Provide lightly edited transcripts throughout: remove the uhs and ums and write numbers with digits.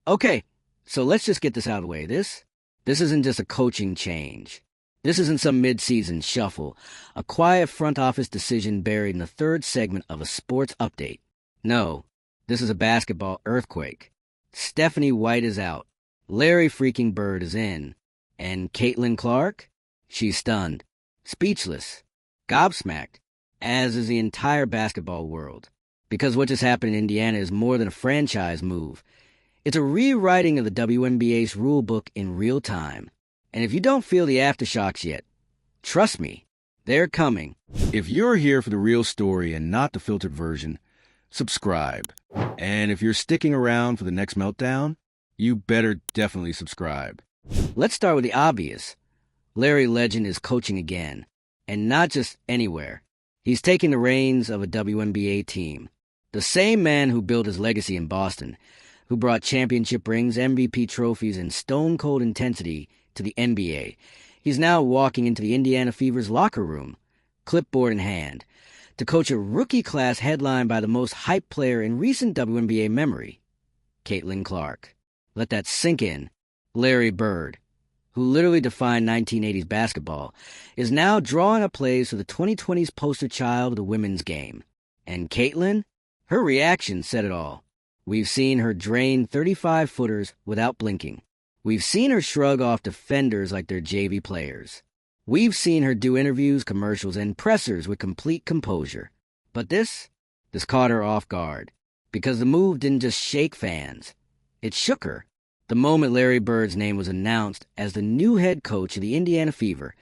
Okay, so let's just get this out of the way. This isn't just a coaching change. This isn't some mid-season shuffle, a quiet front office decision buried in the third segment of a sports update. No, this is a basketball earthquake. Stephanie White is out. Larry freaking Bird is in. And Caitlin Clark? She's stunned, speechless, gobsmacked, as is the entire basketball world. Because what just happened in Indiana is more than a franchise move. It's a rewriting of the WNBA's rulebook in real time. And if you don't feel the aftershocks yet, trust me, they're coming. If you're here for the real story and not the filtered version, subscribe. And if you're sticking around for the next meltdown, you better definitely subscribe. Let's start with the obvious. Larry Legend is coaching again, and not just anywhere. He's taking the reins of a WNBA team. The same man who built his legacy in Boston, who brought championship rings, MVP trophies, and stone-cold intensity to the NBA. He's now walking into the Indiana Fever's locker room, clipboard in hand, to coach a rookie class headlined by the most hyped player in recent WNBA memory, Caitlin Clark. Let that sink in. Larry Bird, who literally defined 1980s basketball, is now drawing up plays for the 2020s poster child of the women's game. And Caitlin? Her reaction said it all. We've seen her drain 35-footers without blinking. We've seen her shrug off defenders like they're JV players. We've seen her do interviews, commercials, and pressers with complete composure. But this caught her off guard, because the move didn't just shake fans. It shook her. The moment Larry Bird's name was announced as the new head coach of the Indiana Fever,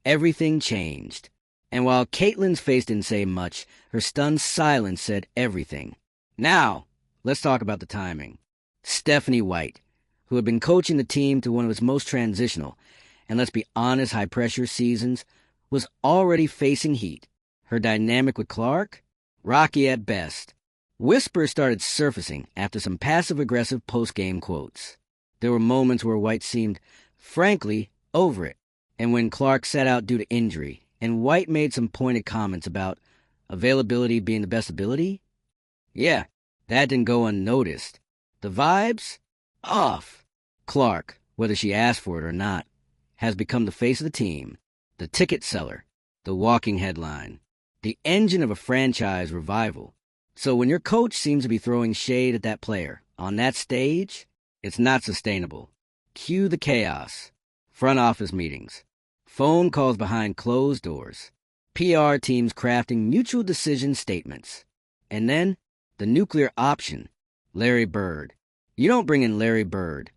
everything changed. And while Caitlin's face didn't say much, her stunned silence said everything. Now, let's talk about the timing. Stephanie White, who had been coaching the team to one of its most transitional, and let's be honest, high-pressure seasons, was already facing heat. Her dynamic with Clark? Rocky at best. Whispers started surfacing after some passive-aggressive post-game quotes. There were moments where White seemed, frankly, over it, and when Clark sat out due to injury, and White made some pointed comments about availability being the best ability? Yeah, that didn't go unnoticed. The vibes? Off. Clark, whether she asked for it or not, has become the face of the team, the ticket seller, the walking headline, the engine of a franchise revival. So when your coach seems to be throwing shade at that player on that stage, it's not sustainable. Cue the chaos. Front office meetings. Phone calls behind closed doors. PR teams crafting mutual decision statements. And then, the nuclear option, Larry Bird. You don't bring in Larry Bird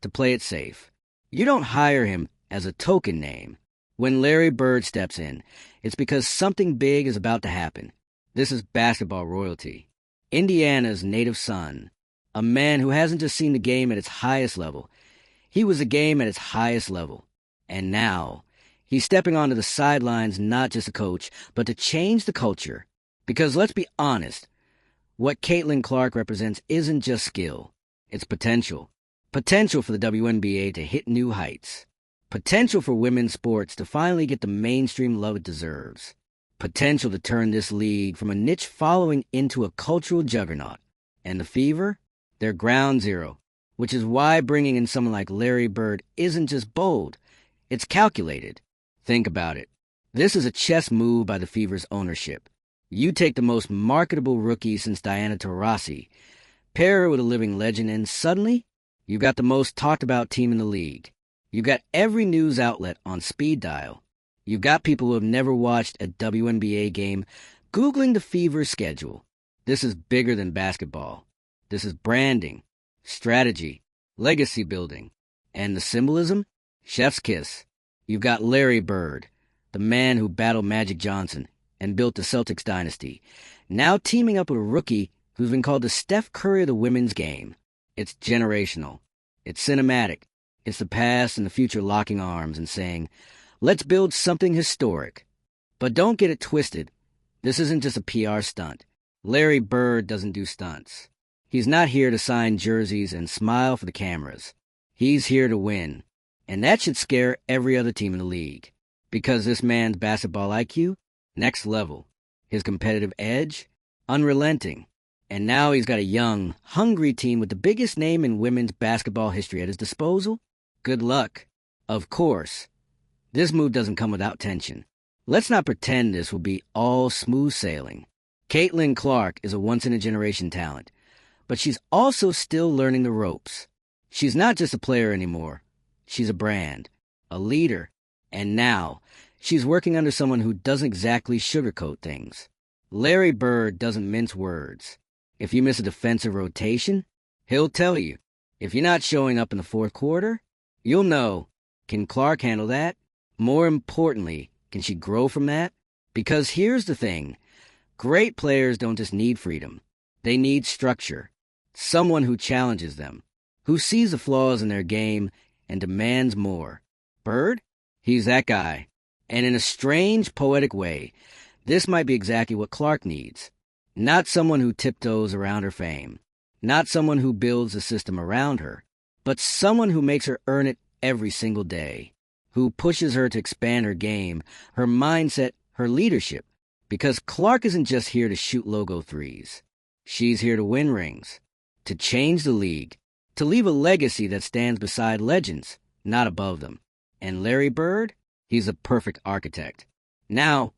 to play it safe. You don't hire him as a token name. When Larry Bird steps in, it's because something big is about to happen. This is basketball royalty. Indiana's native son. A man who hasn't just seen the game at its highest level. He was the game at its highest level. And now, he's stepping onto the sidelines not just a coach, but to change the culture. Because let's be honest, what Caitlin Clark represents isn't just skill. It's potential. Potential for the WNBA to hit new heights. Potential for women's sports to finally get the mainstream love it deserves. Potential to turn this league from a niche following into a cultural juggernaut. And the Fever? They're ground zero, which is why bringing in someone like Larry Bird isn't just bold, it's calculated. Think about it. This is a chess move by the Fever's ownership. You take the most marketable rookie since Diana Taurasi, pair her with a living legend, and suddenly, you've got the most talked-about team in the league. You've got every news outlet on speed dial. You've got people who have never watched a WNBA game Googling the Fever's schedule. This is bigger than basketball. This is branding, strategy, legacy building. And the symbolism? Chef's kiss. You've got Larry Bird, the man who battled Magic Johnson and built the Celtics dynasty, now teaming up with a rookie who's been called the Steph Curry of the women's game. It's generational. It's cinematic. It's the past and the future locking arms and saying, let's build something historic. But don't get it twisted. This isn't just a PR stunt. Larry Bird doesn't do stunts. He's not here to sign jerseys and smile for the cameras. He's here to win. And that should scare every other team in the league. Because this man's basketball IQ, next level. His competitive edge, unrelenting. And now he's got a young, hungry team with the biggest name in women's basketball history at his disposal? Good luck. Of course. This move doesn't come without tension. Let's not pretend this will be all smooth sailing. Caitlin Clark is a once-in-a-generation talent, but she's also still learning the ropes. She's not just a player anymore. She's a brand, a leader, and now she's working under someone who doesn't exactly sugarcoat things. Larry Bird doesn't mince words. If you miss a defensive rotation, he'll tell you. If you're not showing up in the fourth quarter, you'll know. Can Clark handle that? More importantly, can she grow from that? Because here's the thing. Great players don't just need freedom. They need structure. Someone who challenges them, who sees the flaws in their game and demands more. Bird? He's that guy. And in a strange, poetic way, this might be exactly what Clark needs. Not someone who tiptoes around her fame. Not someone who builds a system around her. But someone who makes her earn it every single day. Who pushes her to expand her game, her mindset, her leadership. Because Clark isn't just here to shoot logo threes. She's here to win rings. To change the league. To leave a legacy that stands beside legends, not above them. And Larry Bird? He's a perfect architect. Now,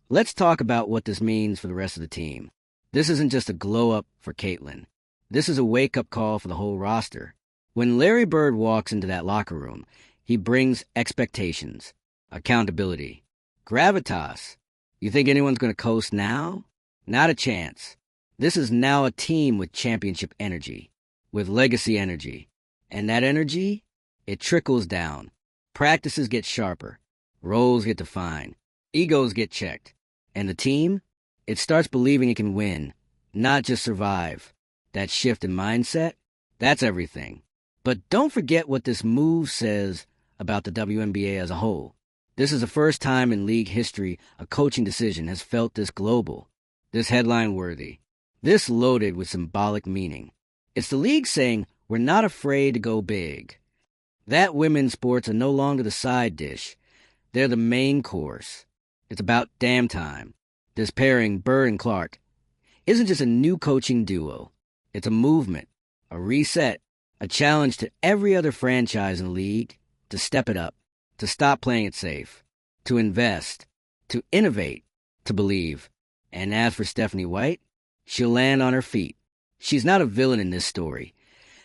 let's talk about what this means for the rest of the team. This isn't just a glow-up for Caitlin. This is a wake-up call for the whole roster. When Larry Bird walks into that locker room, he brings expectations, accountability, gravitas. You think anyone's going to coast now? Not a chance. This is now a team with championship energy, with legacy energy. And that energy, it trickles down. Practices get sharper. Roles get defined. Egos get checked. And the team, it starts believing it can win, not just survive. That shift in mindset, that's everything. But don't forget what this move says about the WNBA as a whole. This is the first time in league history a coaching decision has felt this global, this headline-worthy, this loaded with symbolic meaning. It's the league saying, we're not afraid to go big. That women's sports are no longer the side dish. They're the main course. It's about damn time. This pairing, Bird and Clark, isn't just a new coaching duo. It's a movement, a reset, a challenge to every other franchise in the league to step it up, to stop playing it safe, to invest, to innovate, to believe. And as for Stephanie White, she'll land on her feet. She's not a villain in this story,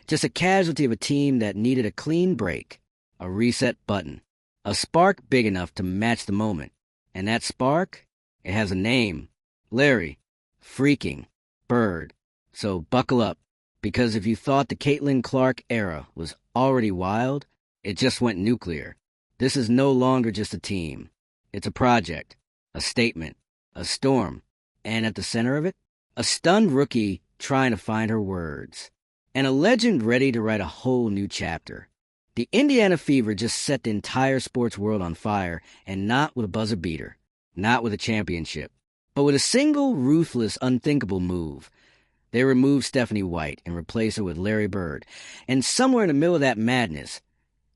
just a casualty of a team that needed a clean break, a reset button, a spark big enough to match the moment. And that spark, it has a name. Larry freaking Bird. So buckle up, because if you thought the Caitlin Clark era was already wild, it just went nuclear. This is no longer just a team. It's a project, a statement, a storm, and at the center of it, a stunned rookie trying to find her words, and a legend ready to write a whole new chapter. The Indiana Fever just set the entire sports world on fire, and not with a buzzer beater, not with a championship, but with a single, ruthless, unthinkable move. They removed Stephanie White and replaced her with Larry Bird, and somewhere in the middle of that madness,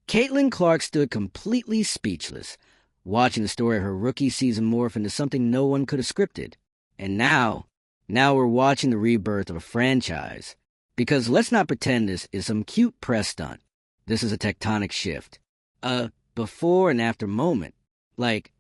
Caitlin Clark stood completely speechless, watching the story of her rookie season morph into something no one could have scripted. And now we're watching the rebirth of a franchise. Because let's not pretend this is some cute press stunt. This is a tectonic shift. A before and after moment. Like,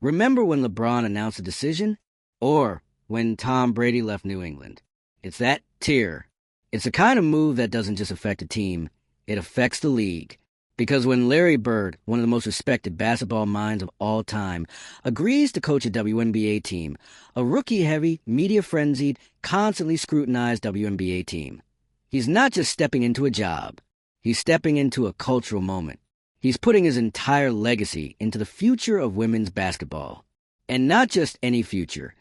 remember when LeBron announced a decision? Or when Tom Brady left New England? It's that tier. It's the kind of move that doesn't just affect a team, it affects the league. Because when Larry Bird, one of the most respected basketball minds of all time, agrees to coach a WNBA team, a rookie-heavy, media-frenzied, constantly scrutinized WNBA team, he's not just stepping into a job. He's stepping into a cultural moment. He's putting his entire legacy into the future of women's basketball. And not just any future,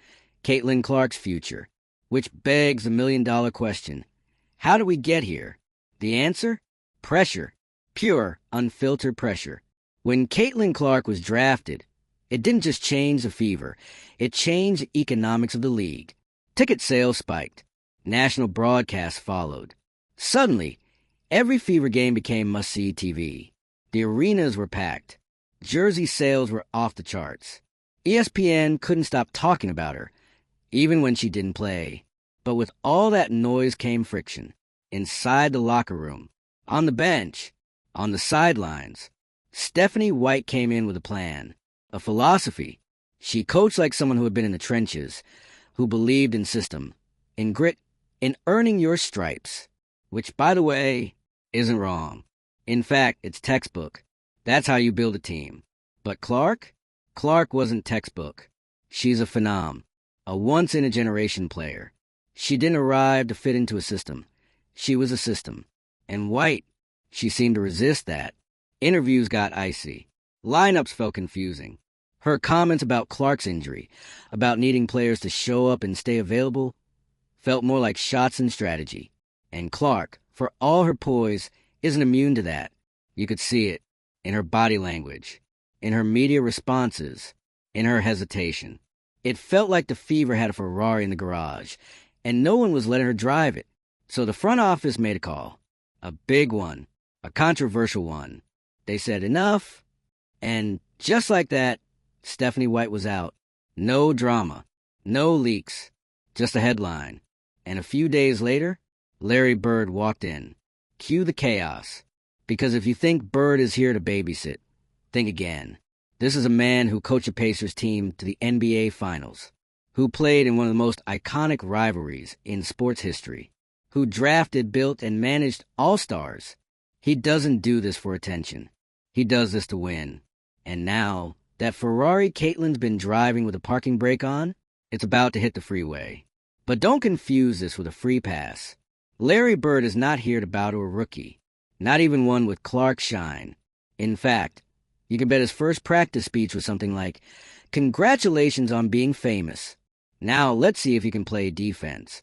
Caitlin Clark's future. Which begs the million-dollar question. How did we get here? The answer? Pressure. Pure, unfiltered pressure. When Caitlin Clark was drafted, it didn't just change the Fever. It changed the economics of the league. Ticket sales spiked. National broadcasts followed. Suddenly, every Fever game became must-see TV. The arenas were packed. Jersey sales were off the charts. ESPN couldn't stop talking about her, even when she didn't play. But with all that noise came friction. Inside the locker room, on the bench, on the sidelines, Stephanie White came in with a plan, a philosophy. She coached like someone who had been in the trenches, who believed in system, in grit, in earning your stripes, which, by the way, isn't wrong. In fact, it's textbook. That's how you build a team. But Clark wasn't textbook. She's a phenom, a once-in-a-generation player. She didn't arrive to fit into a system. She was a system. And White, she seemed to resist that. Interviews got icy. Lineups felt confusing. Her comments about Clark's injury, about needing players to show up and stay available, felt more like shots in strategy. And Clark, for all her poise, isn't immune to that. You could see it in her body language, in her media responses, in her hesitation. It felt like the Fever had a Ferrari in the garage, and no one was letting her drive it. So the front office made a call. A big one. A controversial one. They said enough. And just like that, Stephanie White was out. No drama. No leaks. Just a headline. And a few days later, Larry Bird walked in. Cue the chaos. Because if you think Bird is here to babysit, think again. This is a man who coached a Pacers team to the NBA Finals, who played in one of the most iconic rivalries in sports history, who drafted, built, and managed all-stars. He doesn't do this for attention. He does this to win. And now, that Ferrari Caitlin's been driving with a parking brake on, it's about to hit the freeway. But don't confuse this with a free pass. Larry Bird is not here to bow to a rookie, not even one with Clark's shine. In fact, you can bet his first practice speech was something like, "Congratulations on being famous. Now let's see if you can play defense."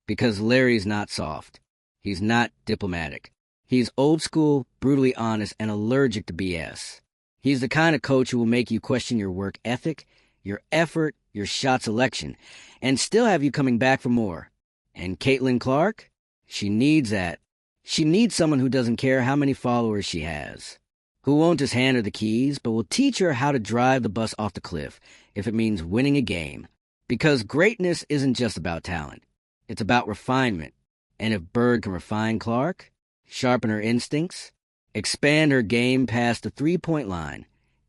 Because Larry's not soft. He's not diplomatic. He's old school, brutally honest, and allergic to BS. He's the kind of coach who will make you question your work ethic, your effort, your shot selection, and still have you coming back for more. And Caitlin Clark? She needs that. She needs someone who doesn't care how many followers she has, who won't just hand her the keys, but will teach her how to drive the bus off the cliff if it means winning a game. Because greatness isn't just about talent. It's about refinement. And if Bird can refine Clark, sharpen her instincts, expand her game past the three-point line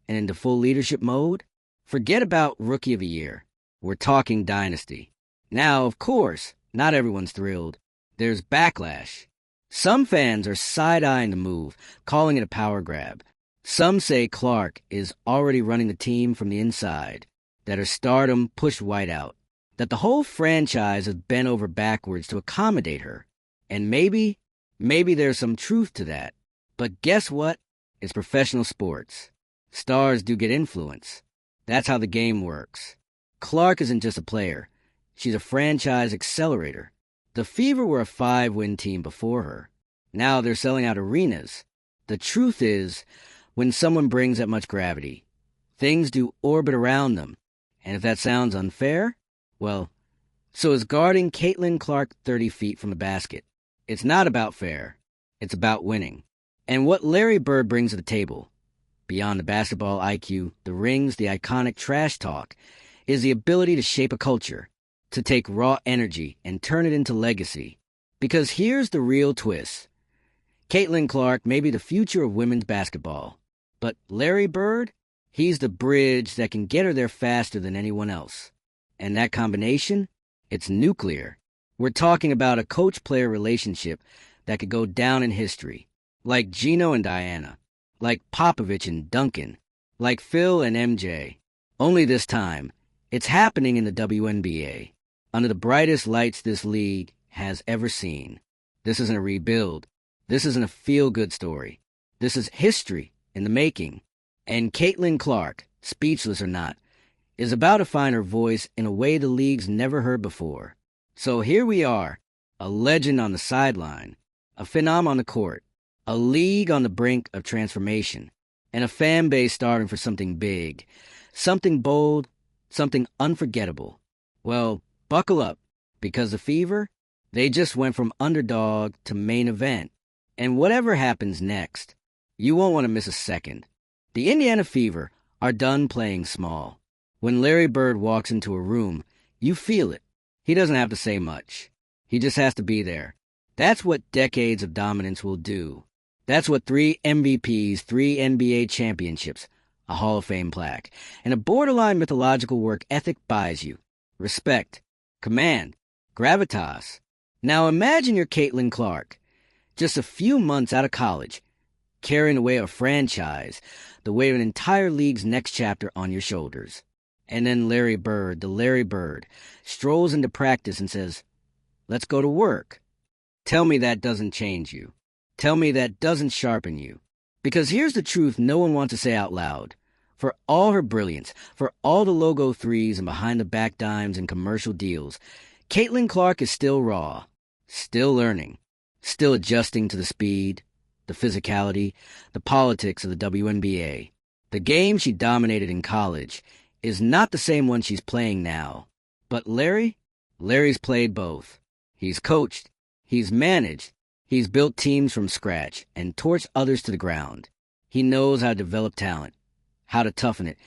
and into full leadership mode, forget about Rookie of the Year. We're talking dynasty. Now, of course, not everyone's thrilled. There's backlash. Some fans are side-eyeing the move, calling it a power grab. Some say Clark is already running the team from the inside, that her stardom pushed White out, that the whole franchise has bent over backwards to accommodate her. And maybe there's some truth to that. But guess what? It's professional sports. Stars do get influence. That's how the game works. Clark isn't just a player. She's a franchise accelerator. The Fever were a 5-win team before her. Now they're selling out arenas. The truth is, when someone brings that much gravity, things do orbit around them. And if that sounds unfair, well, so is guarding Caitlin Clark 30 feet from the basket. It's not about fair. It's about winning. And what Larry Bird brings to the table, beyond the basketball IQ, the rings, the iconic trash talk, is the ability to shape a culture, to take raw energy and turn it into legacy. Because here's the real twist. Caitlin Clark may be the future of women's basketball, but Larry Bird, he's the bridge that can get her there faster than anyone else. And that combination, it's nuclear. We're talking about a coach-player relationship that could go down in history, like Gino and Diana, like Popovich and Duncan, like Phil and MJ. Only this time, it's happening in the WNBA, under the brightest lights this league has ever seen. This isn't a rebuild. This isn't a feel-good story. This is history in the making. And Caitlin Clark, speechless or not, is about to find her voice in a way the league's never heard before. So here we are, a legend on the sideline, a phenom on the court, a league on the brink of transformation, and a fan base starving for something big, something bold, something unforgettable. Well, buckle up, because the Fever, they just went from underdog to main event. And whatever happens next, you won't want to miss a second. The Indiana Fever are done playing small. When Larry Bird walks into a room, you feel it. He doesn't have to say much. He just has to be there. That's what decades of dominance will do. That's what 3 MVPs, 3 NBA championships, a Hall of Fame plaque, and a borderline mythological work ethic buys you. Respect, command, gravitas. Now imagine you're Caitlin Clark, just a few months out of college, carrying away a franchise, the weight of an entire league's next chapter on your shoulders. And then Larry Bird, the Larry Bird, strolls into practice and says, "Let's go to work." Tell me that doesn't change you. Tell me that doesn't sharpen you. Because here's the truth no one wants to say out loud. For all her brilliance, for all the logo threes and behind-the-back dimes and commercial deals, Caitlin Clark is still raw, still learning, still adjusting to the speed, the physicality, the politics of the WNBA. The game she dominated in college is not the same one she's playing now. But Larry's played both. He's coached, he's managed, he's built teams from scratch and torched others to the ground. He knows how to develop talent, how to toughen it,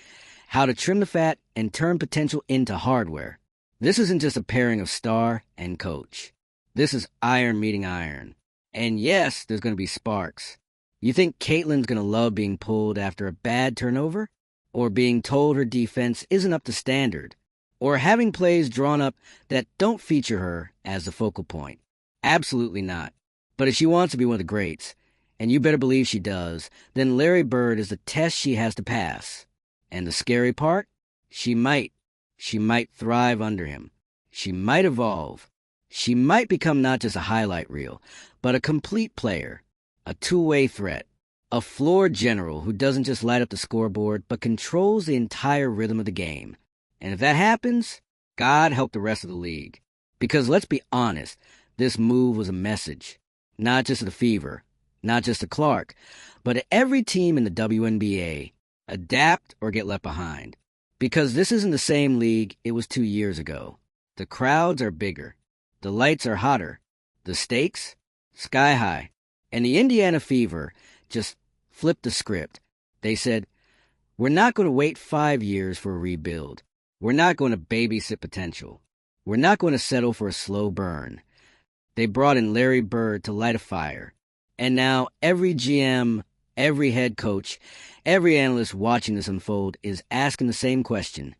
how to trim the fat and turn potential into hardware. This isn't just a pairing of star and coach. This is iron meeting iron. And yes, there's going to be sparks. You think Caitlin's going to love being pulled after a bad turnover? Or being told her defense isn't up to standard? Or having plays drawn up that don't feature her as the focal point? Absolutely not. But if she wants to be one of the greats, and you better believe she does, then Larry Bird is the test she has to pass. And the scary part? She might thrive under him. She might evolve. She might become not just a highlight reel, but a complete player, a two-way threat, a floor general who doesn't just light up the scoreboard, but controls the entire rhythm of the game. And if that happens, God help the rest of the league. Because let's be honest, this move was a message, not just to the Fever, not just to Clark, but to every team in the WNBA. Adapt or get left behind. Because this isn't the same league it was 2 years ago. The crowds are bigger. The lights are hotter. The stakes? Sky high. And the Indiana Fever just flipped the script. They said, "We're not going to wait 5 years for a rebuild. We're not going to babysit potential. We're not going to settle for a slow burn." They brought in Larry Bird to light a fire. And now every GM, every head coach, every analyst watching this unfold is asking the same question.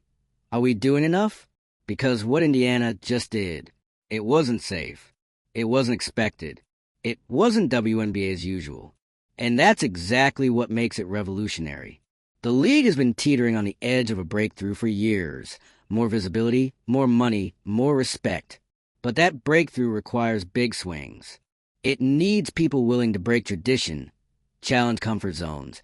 Are we doing enough? Because what Indiana just did, it wasn't safe. It wasn't expected. It wasn't WNBA as usual. And that's exactly what makes it revolutionary. The league has been teetering on the edge of a breakthrough for years. More visibility, more money, more respect. But that breakthrough requires big swings. It needs people willing to break tradition, challenge comfort zones,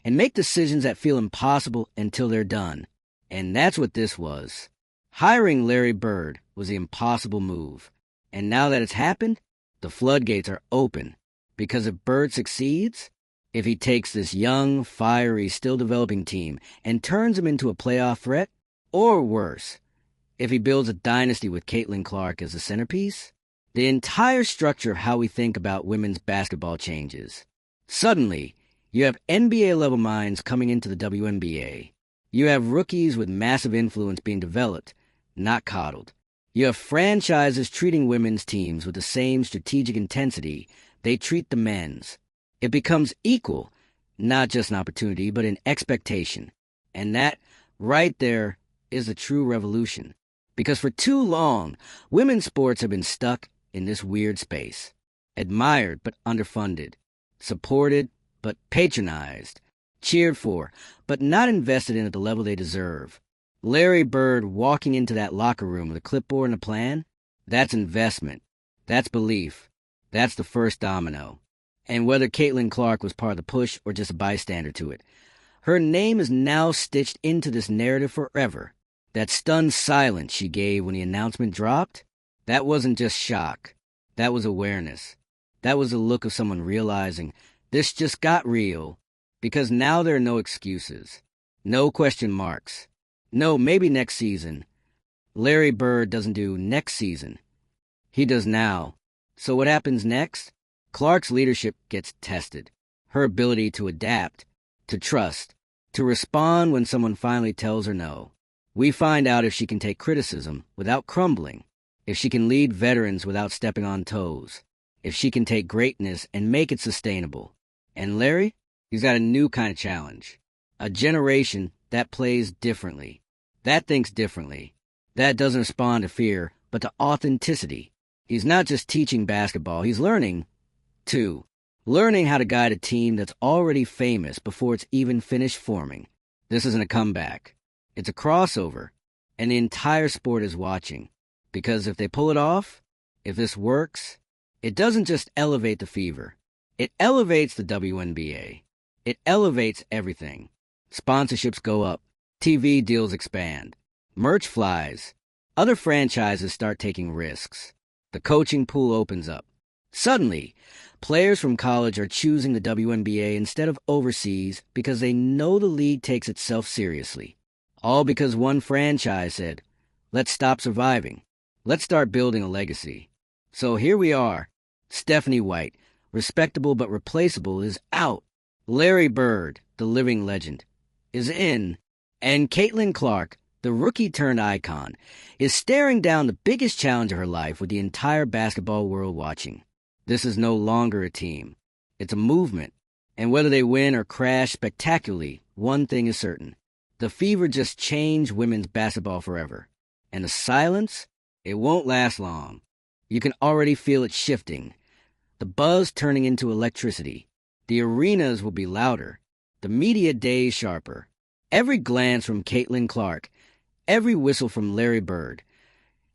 and make decisions that feel impossible until they're done. And that's what this was. Hiring Larry Bird was the impossible move. And now that it's happened, the floodgates are open. Because if Bird succeeds, if he takes this young, fiery, still developing team and turns them into a playoff threat, or worse, if he builds a dynasty with Caitlin Clark as the centerpiece, the entire structure of how we think about women's basketball changes. Suddenly, you have NBA-level minds coming into the WNBA. You have rookies with massive influence being developed, not coddled. You have franchises treating women's teams with the same strategic intensity they treat the men's. It becomes equal, not just an opportunity, but an expectation. And that, right there, is a true revolution. Because for too long, women's sports have been stuck in this weird space. Admired but underfunded. Supported but patronized. Cheered for but not invested in at the level they deserve. Larry Bird walking into that locker room with a clipboard and a plan, that's investment. That's belief. That's the first domino. And whether Caitlin Clark was part of the push or just a bystander to it, her name is now stitched into this narrative forever. That stunned silence she gave when the announcement dropped, that wasn't just shock. That was awareness. That was the look of someone realizing this just got real. Because now there are no excuses. No question marks. No, maybe next season. Larry Bird doesn't do next season. He does now. So what happens next? Clark's leadership gets tested. Her ability to adapt, to trust, to respond when someone finally tells her no. We find out if she can take criticism without crumbling, if she can lead veterans without stepping on toes, if she can take greatness and make it sustainable. And Larry, he's got a new kind of challenge. A generation that plays differently, that thinks differently, that doesn't respond to fear, but to authenticity. He's not just teaching basketball, he's learning, too. Learning how to guide a team that's already famous before it's even finished forming. This isn't a comeback. It's a crossover, and the entire sport is watching. Because if they pull it off, if this works, it doesn't just elevate the Fever. It elevates the WNBA. It elevates everything. Sponsorships go up. TV deals expand. Merch flies. Other franchises start taking risks. The coaching pool opens up. Suddenly, players from college are choosing the WNBA instead of overseas because they know the league takes itself seriously. All because one franchise said, let's stop surviving. Let's start building a legacy. So here we are. Stephanie White, respectable but replaceable, is out. Larry Bird, the living legend, is in. And Caitlin Clark, the rookie-turned-icon, is staring down the biggest challenge of her life with the entire basketball world watching. This is no longer a team. It's a movement. And whether they win or crash spectacularly, one thing is certain. The Fever just changed women's basketball forever. And the silence? It won't last long. You can already feel it shifting. The buzz turning into electricity. The arenas will be louder. The media days sharper. Every glance from Caitlin Clark. Every whistle from Larry Bird.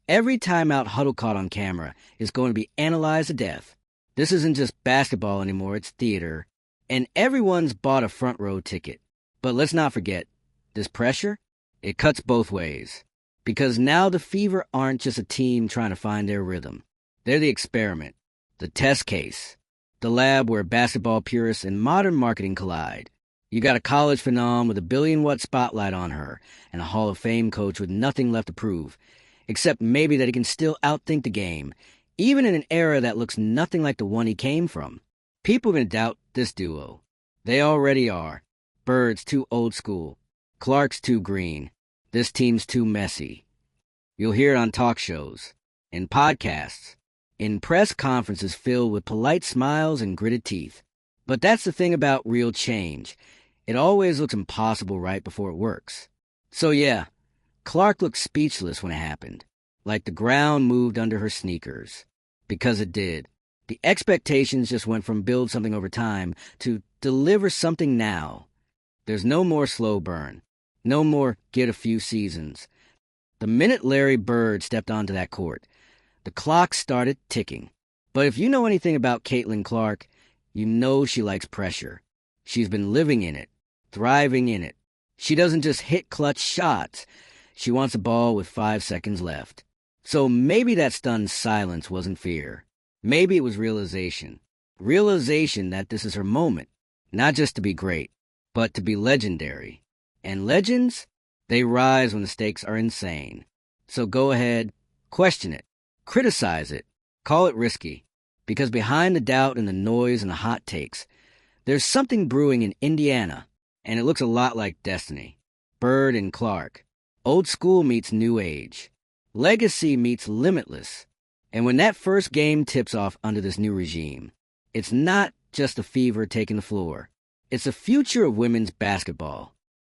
Every timeout huddle caught on camera is going to be analyzed to death. This isn't just basketball anymore, it's theater. And everyone's bought a front row ticket. But let's not forget, this pressure, it cuts both ways. Because now the Fever aren't just a team trying to find their rhythm. They're the experiment, the test case, the lab where basketball purists and modern marketing collide. You got a college phenom with a billion-watt spotlight on her and a Hall of Fame coach with nothing left to prove, except maybe that he can still outthink the game, even in an era that looks nothing like the one he came from. People are going to doubt this duo. They already are. Bird's too old school. Clark's too green. This team's too messy. You'll hear it on talk shows, in podcasts, in press conferences filled with polite smiles and gritted teeth. But that's the thing about real change. It always looks impossible right before it works. So yeah, Clark looked speechless when it happened, like the ground moved under her sneakers. Because it did. The expectations just went from build something over time to deliver something now. There's no more slow burn. No more get a few seasons. The minute Larry Bird stepped onto that court, the clock started ticking. But if you know anything about Caitlin Clark, you know she likes pressure. She's been living in it, thriving in it. She doesn't just hit clutch shots. She wants a ball with 5 seconds left. So maybe that stunned silence wasn't fear. Maybe it was realization. Realization that this is her moment, not just to be great, but to be legendary. And legends, they rise when the stakes are insane. So go ahead, question it, criticize it, call it risky. Because behind the doubt and the noise and the hot takes, there's something brewing in Indiana, and it looks a lot like destiny. Bird and Clark. Old school meets new age. Legacy meets limitless. And when that first game tips off under this new regime, it's not just the Fever taking the floor. It's the future of women's basketball.